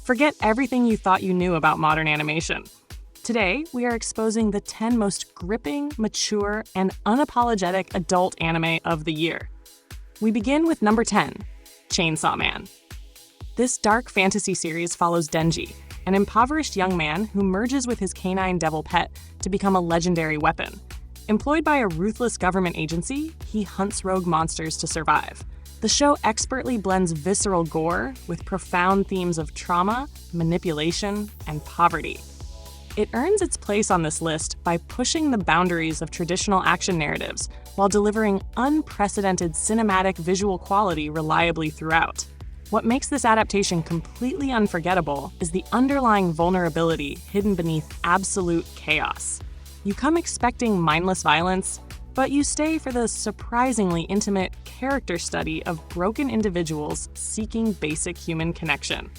Forget everything you thought you knew about modern animation. Today, we are exposing the 10 most gripping, mature, and unapologetic adult anime of the year. We begin with number 10, Chainsaw Man. This dark fantasy series follows Denji, an impoverished young man who merges with his canine devil pet to become a legendary weapon. Employed by a ruthless government agency, he hunts rogue monsters to survive. The show expertly blends visceral gore with profound themes of trauma, manipulation, and poverty. It earns its place on this list by pushing the boundaries of traditional action narratives while delivering unprecedented cinematic visual quality reliably throughout. What makes this adaptation completely unforgettable is the underlying vulnerability hidden beneath absolute chaos. You come expecting mindless violence, but you stay for the surprisingly intimate character study of broken individuals seeking basic human connection.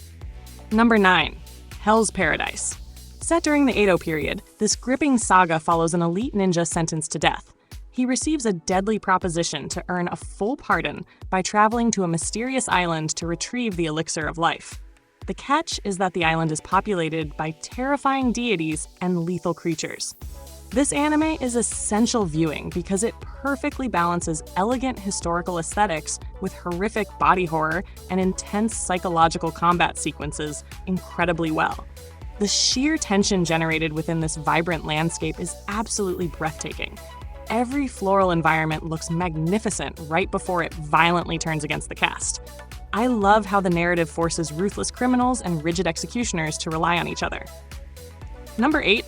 Number 9, Hell's Paradise. Set during the Edo period, this gripping saga follows an elite ninja sentenced to death. He receives a deadly proposition to earn a full pardon by traveling to a mysterious island to retrieve the elixir of life. The catch is that the island is populated by terrifying deities and lethal creatures. This anime is essential viewing because it perfectly balances elegant historical aesthetics with horrific body horror and intense psychological combat sequences incredibly well. The sheer tension generated within this vibrant landscape is absolutely breathtaking. Every floral environment looks magnificent right before it violently turns against the cast. I love how the narrative forces ruthless criminals and rigid executioners to rely on each other. Number 8,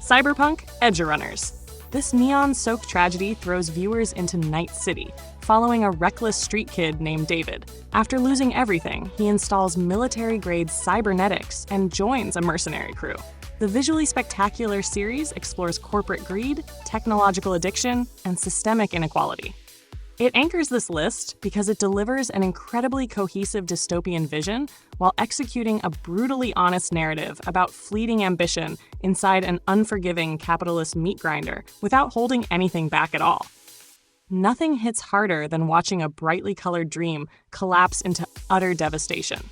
Cyberpunk Edgerunners. This neon-soaked tragedy throws viewers into Night City, following a reckless street kid named David. After losing everything, he installs military-grade cybernetics and joins a mercenary crew. The visually spectacular series explores corporate greed, technological addiction, and systemic inequality. It anchors this list because it delivers an incredibly cohesive dystopian vision while executing a brutally honest narrative about fleeting ambition inside an unforgiving capitalist meat grinder without holding anything back at all. Nothing hits harder than watching a brightly colored dream collapse into utter devastation.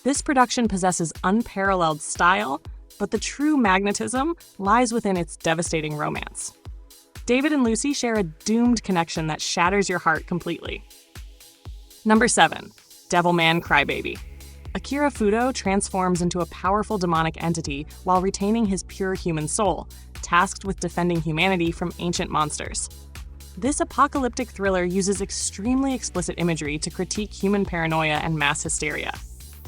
This production possesses unparalleled style, but the true magnetism lies within its devastating romance. David and Lucy share a doomed connection that shatters your heart completely. Number 7, Devilman Crybaby. Akira Fudo transforms into a powerful demonic entity while retaining his pure human soul, tasked with defending humanity from ancient monsters. This apocalyptic thriller uses extremely explicit imagery to critique human paranoia and mass hysteria.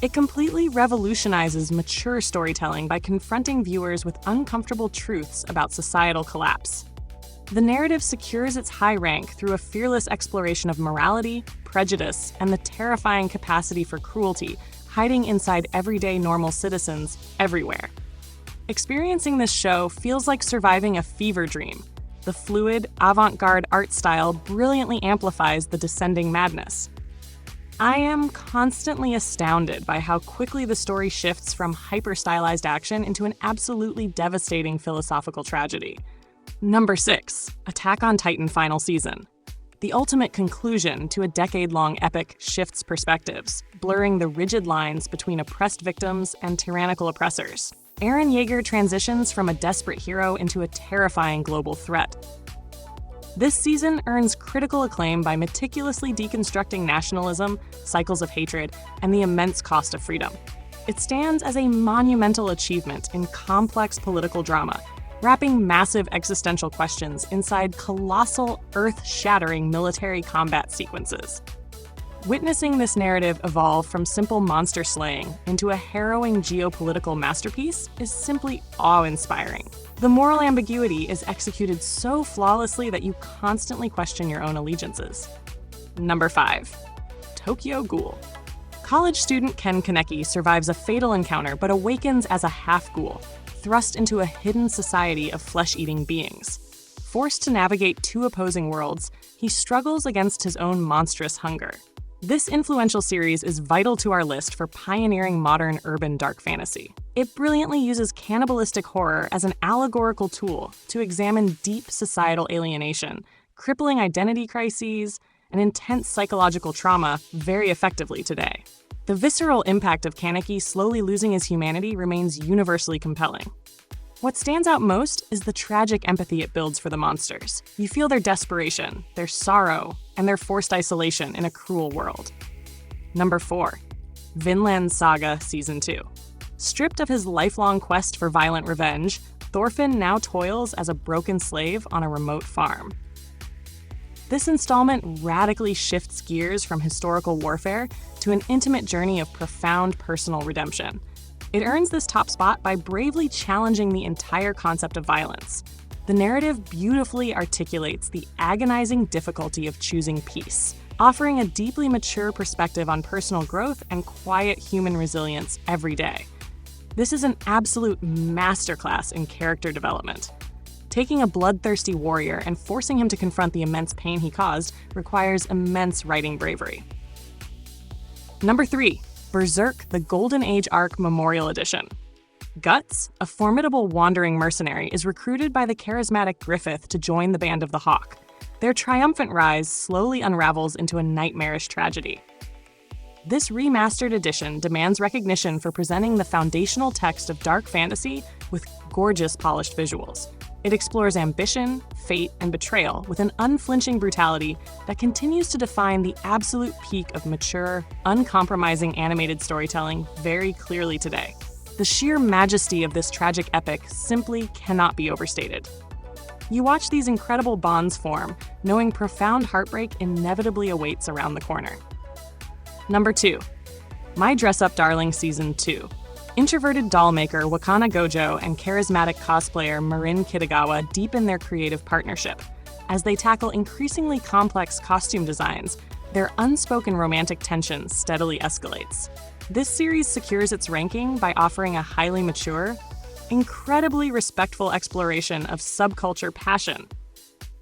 It completely revolutionizes mature storytelling by confronting viewers with uncomfortable truths about societal collapse. The narrative secures its high rank through a fearless exploration of morality, prejudice, and the terrifying capacity for cruelty hiding inside everyday normal citizens everywhere. Experiencing this show feels like surviving a fever dream. The fluid, avant-garde art style brilliantly amplifies the descending madness. I am constantly astounded by how quickly the story shifts from hyper-stylized action into an absolutely devastating philosophical tragedy. Number 6, Attack on Titan Final Season. The ultimate conclusion to a decade-long epic shifts perspectives, blurring the rigid lines between oppressed victims and tyrannical oppressors. Eren Yeager transitions from a desperate hero into a terrifying global threat. This season earns critical acclaim by meticulously deconstructing nationalism, cycles of hatred, and the immense cost of freedom. It stands as a monumental achievement in complex political drama, wrapping massive existential questions inside colossal, earth-shattering military combat sequences. Witnessing this narrative evolve from simple monster slaying into a harrowing geopolitical masterpiece is simply awe-inspiring. The moral ambiguity is executed so flawlessly that you constantly question your own allegiances. Number 5, Tokyo Ghoul. College student Ken Kaneki survives a fatal encounter but awakens as a half-ghoul, thrust into a hidden society of flesh-eating beings. Forced to navigate two opposing worlds, he struggles against his own monstrous hunger. This influential series is vital to our list for pioneering modern urban dark fantasy. It brilliantly uses cannibalistic horror as an allegorical tool to examine deep societal alienation, crippling identity crises, and intense psychological trauma very effectively today. The visceral impact of Kaneki slowly losing his humanity remains universally compelling. What stands out most is the tragic empathy it builds for the monsters. You feel their desperation, their sorrow, and their forced isolation in a cruel world. Number 4. Vinland Saga Season 2. Stripped of his lifelong quest for violent revenge, Thorfinn now toils as a broken slave on a remote farm. This installment radically shifts gears from historical warfare to an intimate journey of profound personal redemption. It earns this top spot by bravely challenging the entire concept of violence. The narrative beautifully articulates the agonizing difficulty of choosing peace, offering a deeply mature perspective on personal growth and quiet human resilience every day. This is an absolute masterclass in character development. Taking a bloodthirsty warrior and forcing him to confront the immense pain he caused requires immense writing bravery. Number 3. Berserk: The Golden Age Arc Memorial Edition. Guts, a formidable wandering mercenary, is recruited by the charismatic Griffith to join the Band of the Hawk. Their triumphant rise slowly unravels into a nightmarish tragedy. This remastered edition demands recognition for presenting the foundational text of dark fantasy with gorgeous polished visuals. It explores ambition, fate, and betrayal with an unflinching brutality that continues to define the absolute peak of mature, uncompromising animated storytelling very clearly today. The sheer majesty of this tragic epic simply cannot be overstated. You watch these incredible bonds form, knowing profound heartbreak inevitably awaits around the corner. Number 2. My Dress Up Darling Season 2. Introverted doll maker Wakana Gojo and charismatic cosplayer Marin Kitagawa deepen their creative partnership. As they tackle increasingly complex costume designs, their unspoken romantic tension steadily escalates. This series secures its ranking by offering a highly mature, incredibly respectful exploration of subculture passion.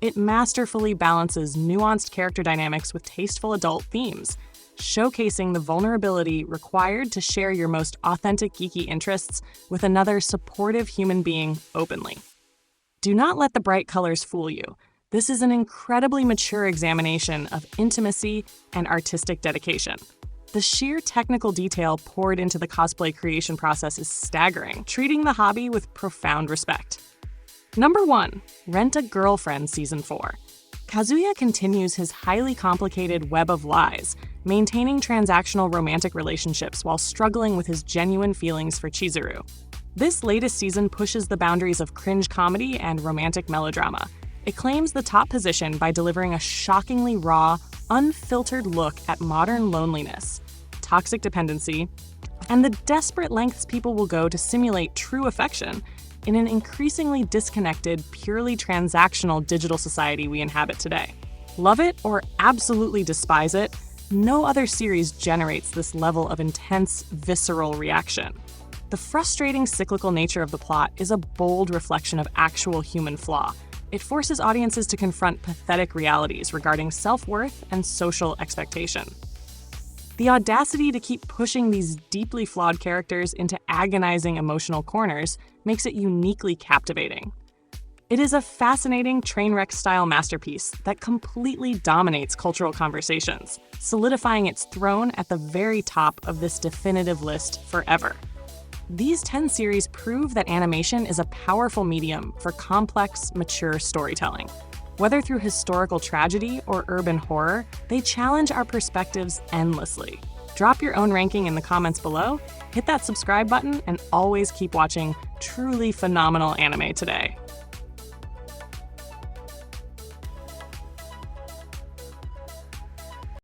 It masterfully balances nuanced character dynamics with tasteful adult themes, showcasing the vulnerability required to share your most authentic geeky interests with another supportive human being openly. Do not let the bright colors fool you. This is an incredibly mature examination of intimacy and artistic dedication. The sheer technical detail poured into the cosplay creation process is staggering, treating the hobby with profound respect. Number 1. Rent-A-Girlfriend Season 4. Kazuya continues his highly complicated web of lies, maintaining transactional romantic relationships while struggling with his genuine feelings for Chizuru. This latest season pushes the boundaries of cringe comedy and romantic melodrama. It claims the top position by delivering a shockingly raw, unfiltered look at modern loneliness, toxic dependency, and the desperate lengths people will go to simulate true affection in an increasingly disconnected, purely transactional digital society we inhabit today. Love it or absolutely despise it, no other series generates this level of intense, visceral reaction. The frustrating cyclical nature of the plot is a bold reflection of actual human flaw. It forces audiences to confront pathetic realities regarding self-worth and social expectation. The audacity to keep pushing these deeply flawed characters into agonizing emotional corners makes it uniquely captivating. It is a fascinating train wreck-style masterpiece that completely dominates cultural conversations, solidifying its throne at the very top of this definitive list forever. These 10 series prove that animation is a powerful medium for complex, mature storytelling. Whether through historical tragedy or urban horror, they challenge our perspectives endlessly. Drop your own ranking in the comments below, hit that subscribe button, and always keep watching truly phenomenal anime today.